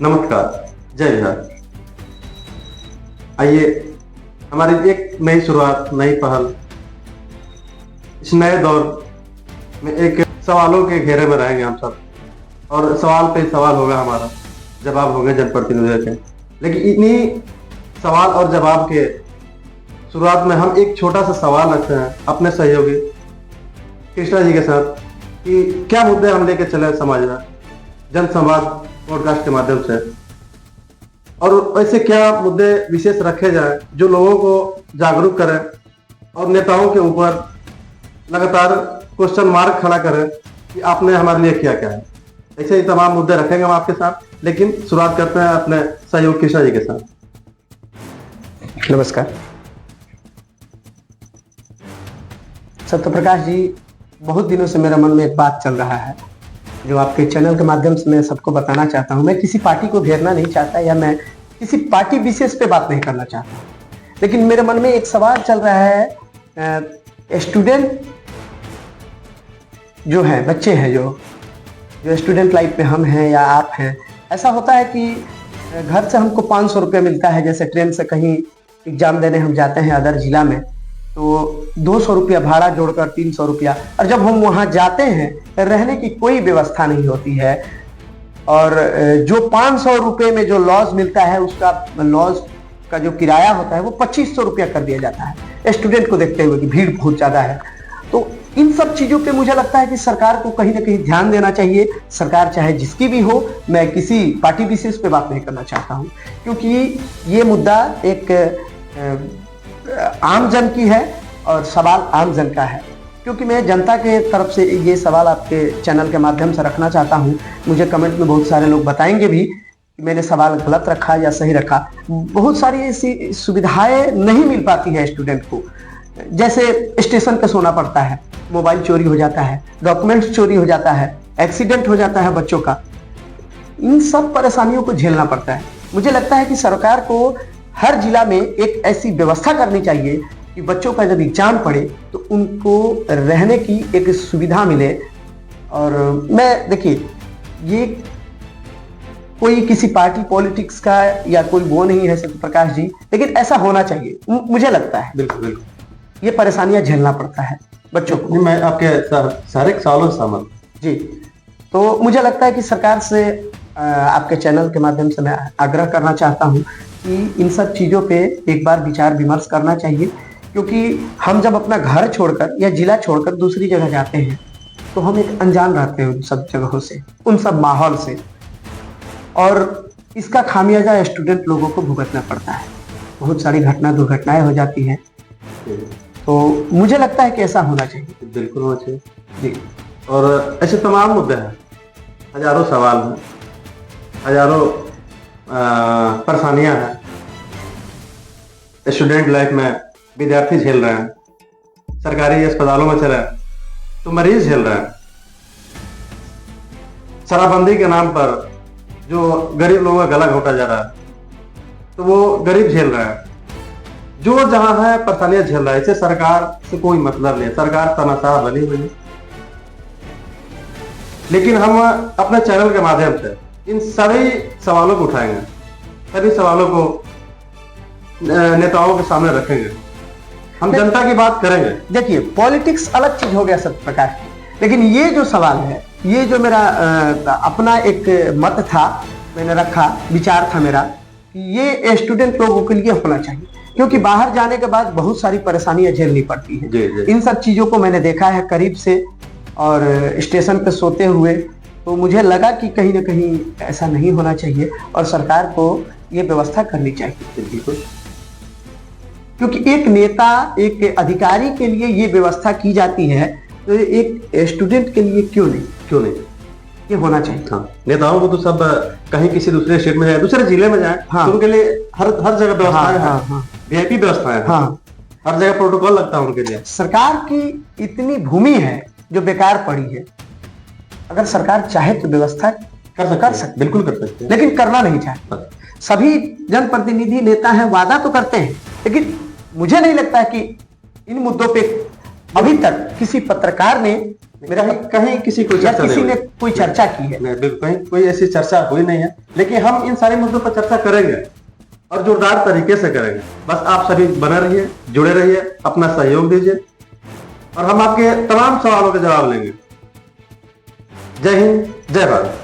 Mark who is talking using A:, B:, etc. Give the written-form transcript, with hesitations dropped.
A: नमस्कार, जय बिहार। आइए, हमारी एक नई शुरुआत, नई पहल। इस नए दौर में एक सवालों के घेरे में रहेंगे हम सब, और सवाल पे सवाल होगा हमारा, जवाब होंगे जनप्रतिनिधियों के। लेकिन इन्हीं सवाल और जवाब के शुरुआत में हम एक छोटा सा सवाल रखते हैं अपने सहयोगी कृष्णा जी के साथ कि क्या मुद्दे हम लेके चले समाज में जन संवाद पॉडकास्ट के माध्यम से, और ऐसे क्या मुद्दे विशेष रखे जाएं जो लोगों को जागरूक करें और नेताओं के ऊपर लगातार क्वेश्चन मार्क खड़ा करें कि आपने हमारे लिए किया क्या है। ऐसे ही तमाम मुद्दे रखेंगे हम आपके साथ, लेकिन शुरुआत करते हैं अपने सहयोगी कृष्णा जी के साथ।
B: नमस्कार सत्यप्रकाश जी, बहुत दिनों से मेरे मन में एक बात चल रहा है जो आपके चैनल के माध्यम से मैं सबको बताना चाहता हूं। मैं किसी पार्टी को घेरना नहीं चाहता या मैं किसी पार्टी विशेष पे बात नहीं करना चाहता, लेकिन मेरे मन में एक सवाल चल रहा है। स्टूडेंट जो है, बच्चे हैं, जो स्टूडेंट लाइफ में हम हैं या आप हैं, ऐसा होता है कि घर से हमको 500 रुपये मिलता है। जैसे ट्रेन से कहीं एग्जाम देने हम जाते हैं अदर जिला में, तो 200 रुपया भाड़ा जोड़कर 300 रुपया, और जब हम वहाँ जाते हैं रहने की कोई व्यवस्था नहीं होती है, और जो 500 रुपये में जो लॉज मिलता है उसका लॉज का जो किराया होता है वो 2500 रुपया कर दिया जाता है स्टूडेंट को देखते हुए कि भीड़ बहुत ज़्यादा है। तो इन सब चीज़ों पे मुझे लगता है कि सरकार को कहीं ना कहीं ध्यान देना चाहिए। सरकार चाहे जिसकी भी हो, मैं किसी पार्टी विशेष पे बात नहीं करना चाहता हूँ, क्योंकि ये मुद्दा एक आम जन की है और सवाल आम जन का है। क्योंकि मैं जनता के तरफ से ये सवाल आपके चैनल के माध्यम से रखना चाहता हूँ। मुझे कमेंट में बहुत सारे लोग बताएंगे भी कि मैंने सवाल गलत रखा या सही रखा। बहुत सारी ऐसी सुविधाएं नहीं मिल पाती है स्टूडेंट को, जैसे स्टेशन पे सोना पड़ता है, मोबाइल चोरी हो जाता है, डॉक्यूमेंट्स चोरी हो जाता है, एक्सीडेंट हो जाता है बच्चों का। इन सब परेशानियों को झेलना पड़ता है। मुझे लगता है कि सरकार को हर जिला में एक ऐसी व्यवस्था करनी चाहिए कि बच्चों का जब एग्जाम पड़े तो उनको रहने की एक सुविधा मिले। और मैं, देखिए, ये कोई किसी पार्टी पॉलिटिक्स का या कोई वो नहीं है सत्यप्रकाश जी, लेकिन ऐसा होना चाहिए। मुझे लगता है
A: बिल्कुल बिल्कुल
B: ये परेशानियां झेलना पड़ता है बच्चों को।
A: मैं आपके सारे सवालों से सहमत
B: जी। तो मुझे लगता है कि सरकार से आपके चैनल के माध्यम से मैं आग्रह करना चाहता हूँ कि इन सब चीज़ों पे एक बार विचार विमर्श करना चाहिए। क्योंकि हम जब अपना घर छोड़कर या जिला छोड़कर दूसरी जगह जाते हैं तो हम एक अनजान रहते हैं उन सब जगहों से, उन सब माहौल से, और इसका खामियाजा स्टूडेंट लोगों को भुगतना पड़ता है। बहुत सारी दुर्घटनाएं हो जाती हैं। तो मुझे लगता है कि ऐसा होना चाहिए।
A: बिल्कुल होना चाहिए जी। और ऐसे तमाम मुद्दे हैं, हजारों सवाल हैं, हजारों परेशानियां हैं। स्टूडेंट लाइफ में विद्यार्थी झेल रहे हैं, सरकारी अस्पतालों में चले तो मरीज झेल रहे हैं, शराबबंदी के नाम पर जो गरीब लोगों का गला घोटा जा रहा है तो वो गरीब झेल रहे हैं। जो जहां है परेशानियां झेल रहा है, इससे सरकार से कोई मतलब नहीं है। सरकार तमाशा बनी हुई है। लेकिन हम अपने चैनल के माध्यम से इन सभी सवालों को उठाएंगे, सभी सवालों को नेताओं के सामने रखेंगे, हम जनता की बात करेंगे।
B: देखिए, पॉलिटिक्स अलग चीज हो गया सत्यप्रकाश की, लेकिन ये जो सवाल है, ये जो मेरा अपना एक मत था, मैंने रखा, विचार था मेरा, ये स्टूडेंट लोगों के लिए होना चाहिए। क्योंकि बाहर जाने के बाद बहुत सारी परेशानियां झेलनी पड़ती हैं। इन सब चीजों को मैंने देखा है करीब से, और स्टेशन पे सोते हुए, तो मुझे लगा कि कहीं ना कहीं ऐसा नहीं होना चाहिए और सरकार को ये व्यवस्था करनी चाहिए।
A: बिल्कुल,
B: क्योंकि एक नेता, एक अधिकारी के लिए ये व्यवस्था की जाती है, तो एक स्टूडेंट के लिए क्यों नहीं ये होना चाहिए।
A: हाँ, नेताओं को तो सब कहीं किसी दूसरे स्टेट में जाए, दूसरे जिले में जाए,
B: हाँ,
A: तो उनके लिए हर जगह व्यवस्था है।
B: हाँ,
A: वीआईपी व्यवस्था है।
B: हाँ,
A: हर जगह प्रोटोकॉल लगता है उनके लिए।
B: सरकार की इतनी भूमि है जो बेकार पड़ी है। अगर सरकार चाहे तो व्यवस्था कर सकते,
A: बिल्कुल कर सकते हैं,
B: लेकिन करना नहीं चाहते। सभी जनप्रतिनिधि नेता हैं, वादा तो करते हैं, लेकिन मुझे नहीं लगता कि इन मुद्दों पे अभी तक किसी पत्रकार ने मेरा
A: कहीं किसी को
B: या
A: चर्चा
B: किसी
A: नहीं
B: ने
A: हुई।
B: कोई चर्चा की है?
A: नहीं, बिल्कुल कहीं कोई ऐसी चर्चा हुई नहीं है, लेकिन हम इन सारे मुद्दों पर चर्चा करेंगे और जोरदार तरीके से करेंगे। बस आप सभी बने रहिए, जुड़े रहिए, अपना सहयोग दीजिए और हम आपके तमाम सवालों के जवाब लेंगे। जय हिंद, जय भारत।